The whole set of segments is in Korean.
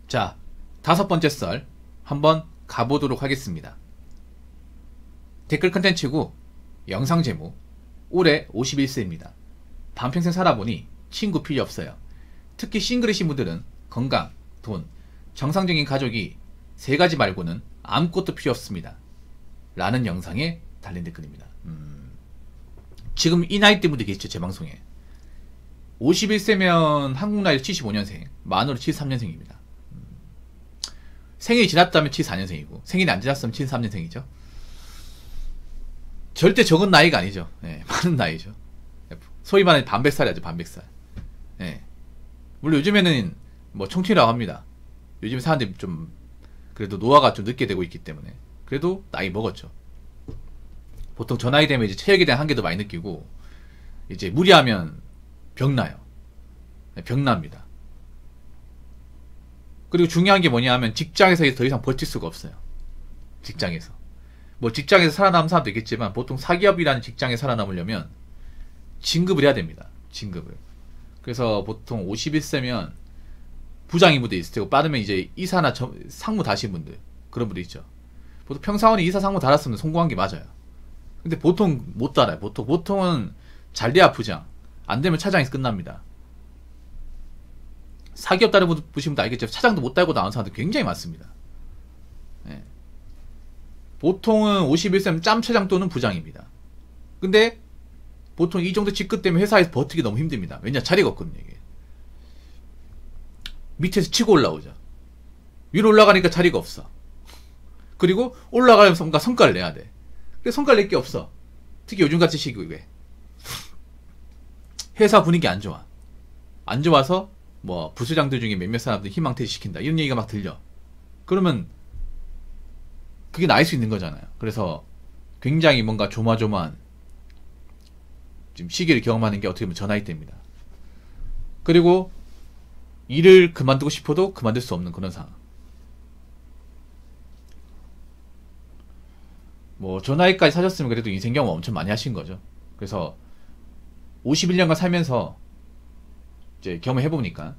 자, 5번째 썰 한번 가보도록 하겠습니다. 댓글 컨텐츠고 영상 제목 올해 51세입니다. 반평생 살아보니 친구 필요 없어요. 특히 싱글이신 분들은 건강, 돈, 정상적인 가족이 3가지 말고는 아무것도 필요 없습니다. 라는 영상에 달린 댓글입니다. 지금 이 나이 때 분들 계시죠? 제 방송에 51세면 한국 나이로 75년생, 만으로 73년생입니다. 생일이 지났다면 74년생이고 생일이 안 지났으면 73년생이죠. 절대 적은 나이가 아니죠. 네, 많은 나이죠. 소위 말하는 반백살이죠. 반백살. 네. 물론 요즘에는 뭐 청춘이라고 합니다. 요즘 사람들이 좀 그래도 노화가 좀 늦게 되고 있기 때문에 그래도 나이 먹었죠. 보통 저 나이 되면 이제 체력에 대한 한계도 많이 느끼고 이제 무리하면 병나요. 네, 병납니다. 그리고 중요한 게 뭐냐 하면 직장에서 더 이상 버틸 수가 없어요. 직장에서. 뭐 직장에서 살아남은 사람도 있겠지만 보통 사기업이라는 직장에 살아남으려면 진급을 해야 됩니다. 진급을. 그래서 보통 51세면 부장이 무대 있을 테고 빠르면 이제 이사나 상무 다신 분들 그런 분들 있죠. 보통 평사원이 이사 상무 달았으면 성공한 게 맞아요. 근데 보통 못 달아요. 보통은 잘 돼야 부장, 안 되면 차장에서 끝납니다. 사기업 다른 분 보시면 알겠지만 차장도 못 달고 나온 사람들 굉장히 많습니다. 네. 보통은 51세면 짬차장 또는 부장입니다. 근데 보통 이 정도 직급 때문에 회사에서 버티기 너무 힘듭니다. 왜냐? 자리가 없거든요. 이게. 밑에서 치고 올라오죠. 위로 올라가니까 자리가 없어. 그리고 올라가면서 뭔가 성과를 내야 돼. 근데 성과를 낼 게 없어. 특히 요즘같이 시기에 회사 분위기 안 좋아. 안 좋아서 뭐 부수장들 중에 몇몇 사람들 희망퇴직시킨다 이런 얘기가 막 들려. 그러면 그게 나일 수 있는 거잖아요. 그래서 굉장히 뭔가 조마조마한 지금 시기를 경험하는 게 어떻게 보면 저 나이 때입니다. 그리고 일을 그만두고 싶어도 그만둘 수 없는 그런 상황. 뭐 저 나이까지 사셨으면 그래도 인생 경험 엄청 많이 하신 거죠. 그래서 51년간 살면서 이제 경험해보니까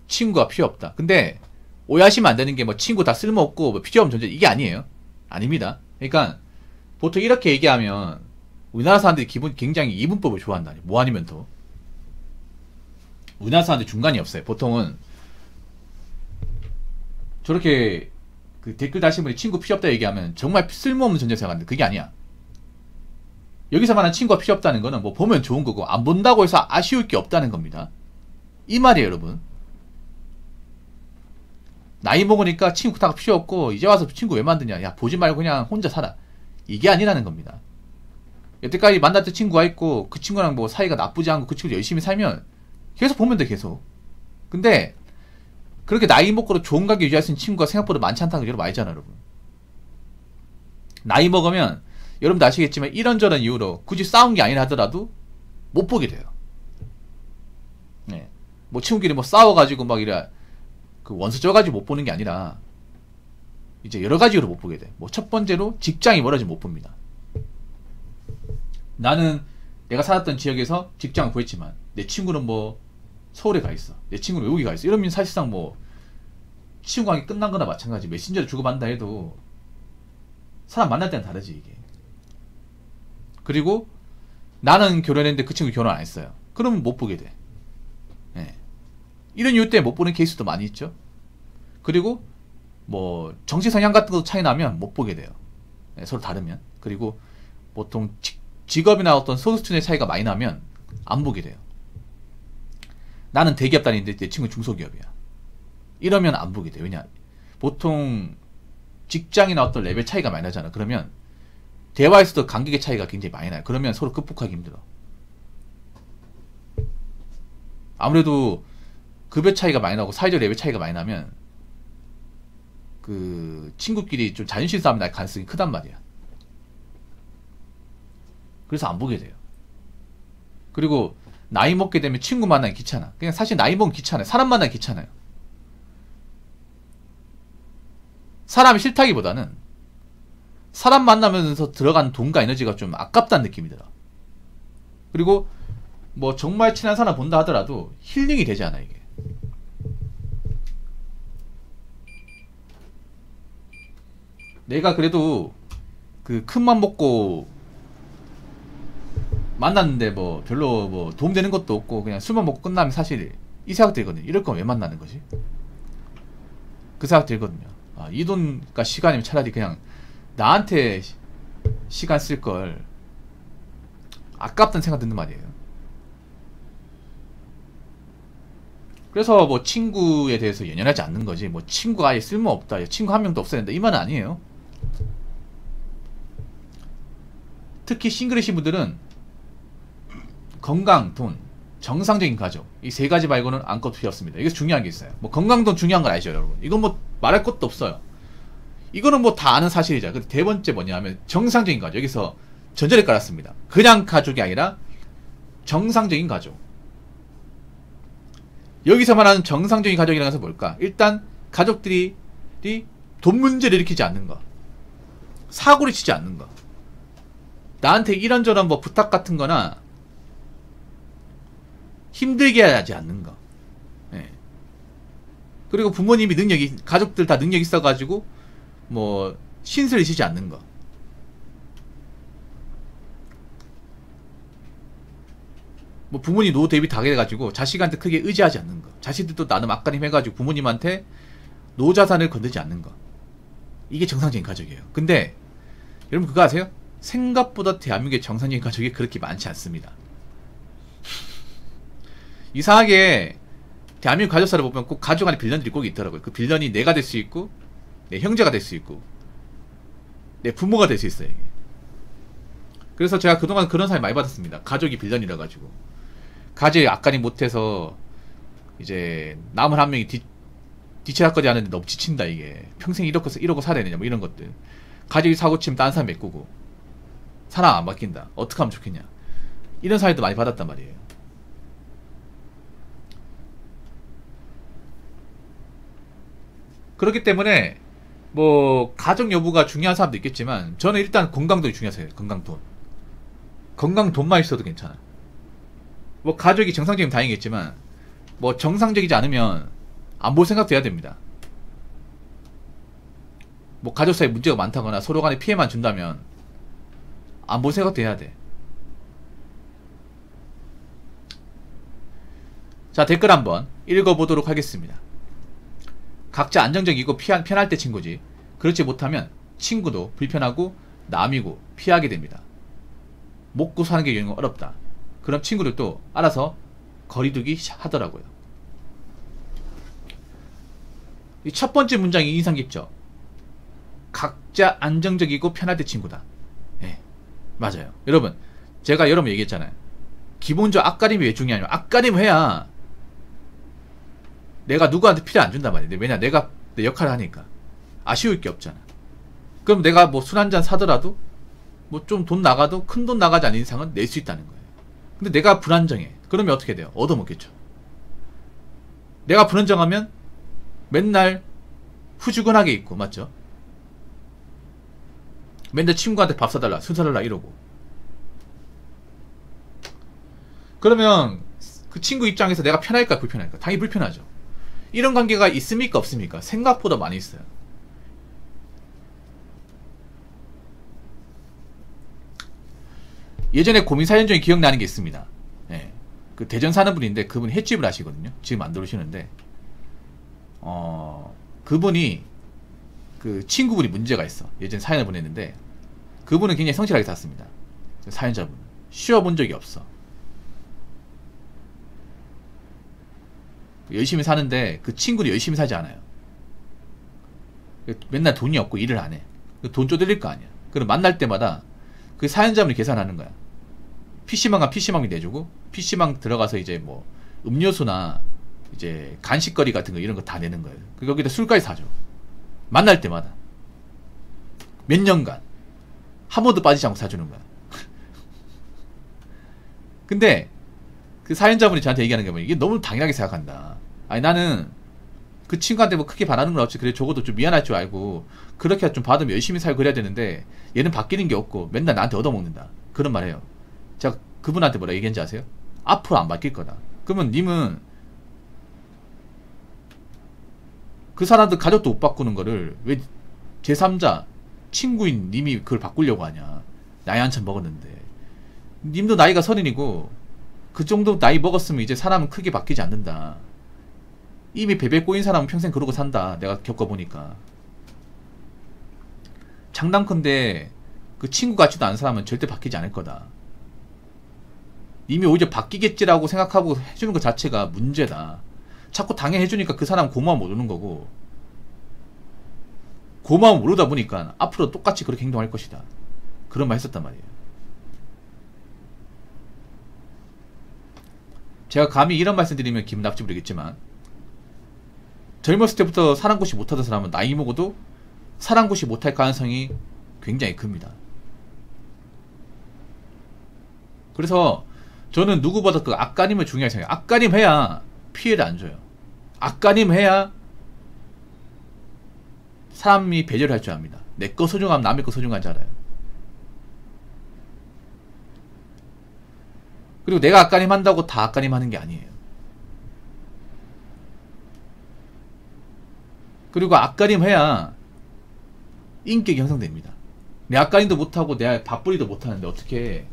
친구가 필요 없다. 근데 오해하시면 안 되는 게 뭐 친구 다 쓸모없고 뭐 필요 없는 존재 이게 아니에요. 아닙니다. 그러니까 보통 이렇게 얘기하면 우리나라 사람들이 기본 굉장히 이분법을 좋아한다. 뭐 아니면 더 우리나라 사람들 중간이 없어요. 보통은 저렇게 그 댓글 다신 분이 친구 필요 없다 얘기하면 정말 쓸모없는 존재 생각하는데 그게 아니야. 여기서 말하는 친구가 필요 없다는 거는 뭐 보면 좋은 거고 안 본다고 해서 아쉬울 게 없다는 겁니다. 이 말이에요, 여러분. 나이 먹으니까 친구 다 필요 없고 이제 와서 친구 왜 만드냐? 야, 보지 말고 그냥 혼자 살아. 이게 아니라는 겁니다. 여태까지 만났던 친구가 있고 그 친구랑 뭐 사이가 나쁘지 않고 그 친구 열심히 살면 계속 보면 돼, 계속. 근데 그렇게 나이 먹고도 좋은 관계 유지할 수 있는 친구가 생각보다 많지 않다는 걸 여러분 알잖아요, 여러분. 나이 먹으면 여러분도 아시겠지만 이런저런 이유로 굳이 싸운 게 아니라 하더라도 못 보게 돼요. 네. 뭐 친구끼리 뭐 싸워가지고 막 이래 그 원수 쪄가지고 못 보는 게 아니라 이제 여러 가지로 못 보게 돼. 뭐 첫 번째로 직장이 멀어지면 못 봅니다. 나는 내가 살았던 지역에서 직장을 구했지만 내 친구는 뭐 서울에 가 있어. 내 친구는 여기 가 있어. 이러면 사실상 뭐 친구 관계 끝난 거나 마찬가지. 메신저를 주고받는다 해도 사람 만날 때는 다르지 이게. 그리고 나는 결혼했는데 그 친구 결혼 안 했어요. 그러면 못 보게 돼. 네. 이런 이유 때문에 못 보는 케이스도 많이 있죠. 그리고 뭐 정치 성향 같은 것도 차이 나면 못 보게 돼요. 네, 서로 다르면. 그리고 보통 직업이나 어떤 소득 수준의 차이가 많이 나면 안 보게 돼요. 나는 대기업 다니는데 내 친구 중소기업이야. 이러면 안 보게 돼. 왜냐? 보통 직장이나 어떤 레벨 차이가 많이 나잖아. 그러면 대화에서도 간격의 차이가 굉장히 많이 나요. 그러면 서로 극복하기 힘들어. 아무래도 급여 차이가 많이 나고 사회적 레벨 차이가 많이 나면 그 친구끼리 좀 자존심 싸움이 날 가능성이 크단 말이야. 그래서 안 보게 돼요. 그리고 나이 먹게 되면 친구 만나기 귀찮아. 그냥 사실 나이 먹으면 귀찮아요. 사람 만나기 귀찮아요. 사람이 싫다기보다는 사람 만나면서 들어간 돈과 에너지가 좀 아깝다는 느낌이 들어. 그리고 뭐 정말 친한 사람 본다 하더라도 힐링이 되지 않아 이게. 내가 그래도 그 큰맘 먹고 만났는데 뭐 별로 뭐 도움되는 것도 없고 그냥 술만 먹고 끝나면 사실 이 생각 들거든요. 이럴 거면 왜 만나는 거지? 그 생각 들거든요. 아, 이 돈과 시간이면 차라리 그냥 나한테 시간 쓸 걸 아깝다는 생각 드는 말이에요. 그래서 뭐 친구에 대해서 연연하지 않는 거지. 뭐 친구가 아예 쓸모없다, 친구 한 명도 없어야 된다, 이 말은 아니에요. 특히 싱글이신 분들은 건강, 돈, 정상적인 가족, 이 세 가지 말고는 아무것도 필요 없습니다. 이게 중요한 게 있어요. 뭐 건강, 돈 중요한 건 아시죠, 여러분? 이건 뭐 말할 것도 없어요. 이거는 뭐 다 아는 사실이죠. 근데 네 번째 뭐냐면 정상적인 가족. 여기서 전제를 깔았습니다. 그냥 가족이 아니라 정상적인 가족. 여기서 말하는 정상적인 가족이라는 것은 뭘까? 일단 가족들이 돈 문제를 일으키지 않는 거, 사고를 치지 않는 거, 나한테 이런저런 뭐 부탁 같은 거나 힘들게 하지 않는 거. 예. 그리고 부모님이 능력이, 가족들 다 능력 있어가지고 뭐 신세를 지지 않는 거. 뭐 부모님 노후 대비 다 해가지고 자식한테 크게 의지하지 않는 거. 자식들도 나름 앞가림 해가지고 부모님한테 노자산을 건드지 않는 거. 이게 정상적인 가족이에요. 근데 여러분 그거 아세요? 생각보다 대한민국의 정상적인 가족이 그렇게 많지 않습니다. 이상하게 대한민국 가족사를 보면 꼭 가족 안에 빌런들이 꼭 있더라고요. 그 빌런이 내가 될 수 있고 내 형제가 될 수 있고 내 부모가 될 수 있어요. 이게. 그래서 제가 그동안 그런 사연 많이 받았습니다. 가족이 빌런이라 가지고 가족이 앞가림 못해서 이제 남은 한 명이 뒤치락거리 하는데 너무 지친다. 이게 평생 이러고 살아야 되냐 뭐 이런 것들. 가족이 사고치면 딴 사람 메꾸고 사람 안 바뀐다. 어떻게 하면 좋겠냐, 이런 사연도 많이 받았단 말이에요. 그렇기 때문에 뭐 가족 여부가 중요한 사람도 있겠지만 저는 일단 건강도 중요해요. 건강 돈만 있어도 괜찮아. 뭐 가족이 정상적이면 다행이겠지만 뭐 정상적이지 않으면 안 볼 생각도 해야 됩니다. 뭐 가족 사이에 문제가 많다거나 서로 간에 피해만 준다면 안 볼 생각도 해야 돼. 자, 댓글 한번 읽어보도록 하겠습니다. 각자 안정적이고 편할 때 친구지, 그렇지 못하면 친구도 불편하고 남이고 피하게 됩니다. 먹고 사는 게 영 어렵다. 그럼 친구들도 알아서 거리두기 하더라고요. 이 첫 번째 문장이 인상 깊죠? 각자 안정적이고 편할 때 친구다. 네, 맞아요. 여러분, 제가 여러 번 얘기했잖아요. 기본적으로 앞가림이 왜 중요하냐면 앞가림 해야 내가 누구한테 필요 안 준단 말이에요. 왜냐, 내가 내 역할을 하니까 아쉬울 게 없잖아. 그럼 내가 뭐 술 한잔 사더라도 뭐 좀 돈 나가도 큰 돈 나가지 않는 이상은 낼 수 있다는 거예요. 근데 내가 불안정해. 그러면 어떻게 돼요? 얻어먹겠죠. 내가 불안정하면 맨날 후주근하게 있고, 맞죠? 맨날 친구한테 밥 사달라, 술 사달라 이러고. 그러면 그 친구 입장에서 내가 편할까 불편할까? 당연히 불편하죠. 이런 관계가 있습니까 없습니까? 생각보다 많이 있어요. 예전에 고민 사연 중에 기억나는 게 있습니다. 예. 그 대전 사는 분인데 그분이 횟집을 하시거든요. 지금 안 들어오시는데 그분이 그 친구분이 문제가 있어. 예전에 사연을 보냈는데 그분은 굉장히 성실하게 살았습니다. 사연자분은 쉬어본 적이 없어. 열심히 사는데 그 친구도 열심히 살지 않아요. 맨날 돈이 없고 일을 안 해. 돈 쪼들릴 거 아니야. 그럼 만날 때마다 그 사연자분이 계산하는 거야. PC방과 PC방이 내주고 PC방 들어가서 이제 뭐 음료수나 이제 간식거리 같은 거 이런 거 다 내는 거예요. 거기다 술까지 사줘. 만날 때마다 몇 년간 한 번도 빠지지 않고 사주는 거야. 근데 그 사연자분이 저한테 얘기하는 게 뭐냐, 이게 너무 당연하게 생각한다. 아니 나는 그 친구한테 뭐 크게 바라는 건 없지. 그래 적어도 좀 미안할 줄 알고 그렇게 좀 받으면 열심히 살고 그래야 되는데 얘는 바뀌는 게 없고 맨날 나한테 얻어먹는다. 그런 말 해요. 제가 그분한테 뭐라 얘기했는지 아세요? 앞으로 안 바뀔 거다. 그러면 님은 그 사람들 가족도 못 바꾸는 거를 왜 제3자 친구인 님이 그걸 바꾸려고 하냐. 나이 한참 먹었는데. 님도 나이가 30이고 그 정도 나이 먹었으면 이제 사람은 크게 바뀌지 않는다. 이미 베베 꼬인 사람은 평생 그러고 산다. 내가 겪어보니까. 장난컨대 그 친구 같지도 않은 사람은 절대 바뀌지 않을 거다. 이미 오히려 바뀌겠지라고 생각하고 해주는 것 자체가 문제다. 자꾸 당해해주니까 그 사람 고마움 모르는 거고, 고마움 모르다 보니까 앞으로 똑같이 그렇게 행동할 것이다. 그런 말 했었단 말이에요. 제가 감히 이런 말씀 드리면 기분 나쁠지 모르겠지만, 젊었을 때부터 사랑고시 못하던 사람은 나이 먹어도 사랑고시 못할 가능성이 굉장히 큽니다. 그래서 저는 누구보다 그 앞가림을 중요하게 생각해요. 앞가림 해야 피해를 안 줘요. 앞가림 해야 사람이 배려를 할 줄 압니다. 내 거 소중하면 남의 거 소중하지 알아요. 그리고 내가 앞가림 한다고 다 앞가림 하는 게 아니에요. 그리고 앞가림 해야 인격이 형성됩니다. 내 앞가림도 못하고 내 밥벌이도 못하는데 어떻게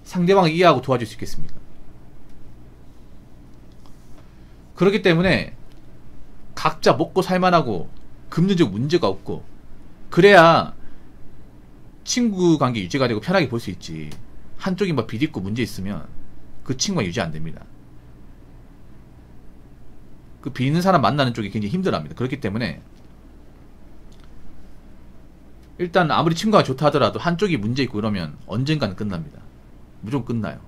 상대방을 이해하고 도와줄 수 있겠습니까? 그렇기 때문에 각자 먹고 살만하고 금전적 문제가 없고 그래야 친구 관계 유지가 되고 편하게 볼 수 있지. 한쪽이 막 비리고 문제 있으면 그 친구가 유지 안 됩니다. 그 비는 사람 만나는 쪽이 굉장히 힘들어합니다. 그렇기 때문에 일단 아무리 친구가 좋다 하더라도 한쪽이 문제 있고 이러면 언젠가는 끝납니다. 무조건 끝나요.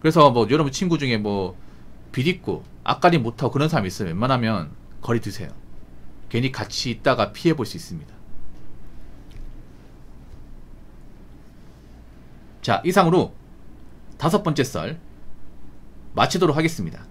그래서 뭐 여러분 친구 중에 뭐 비리고 앞가림 못하고 그런 사람이 있으면 웬만하면 거리 두세요. 괜히 같이 있다가 피해 볼 수 있습니다. 자, 이상으로 5번째 썰 마치도록 하겠습니다.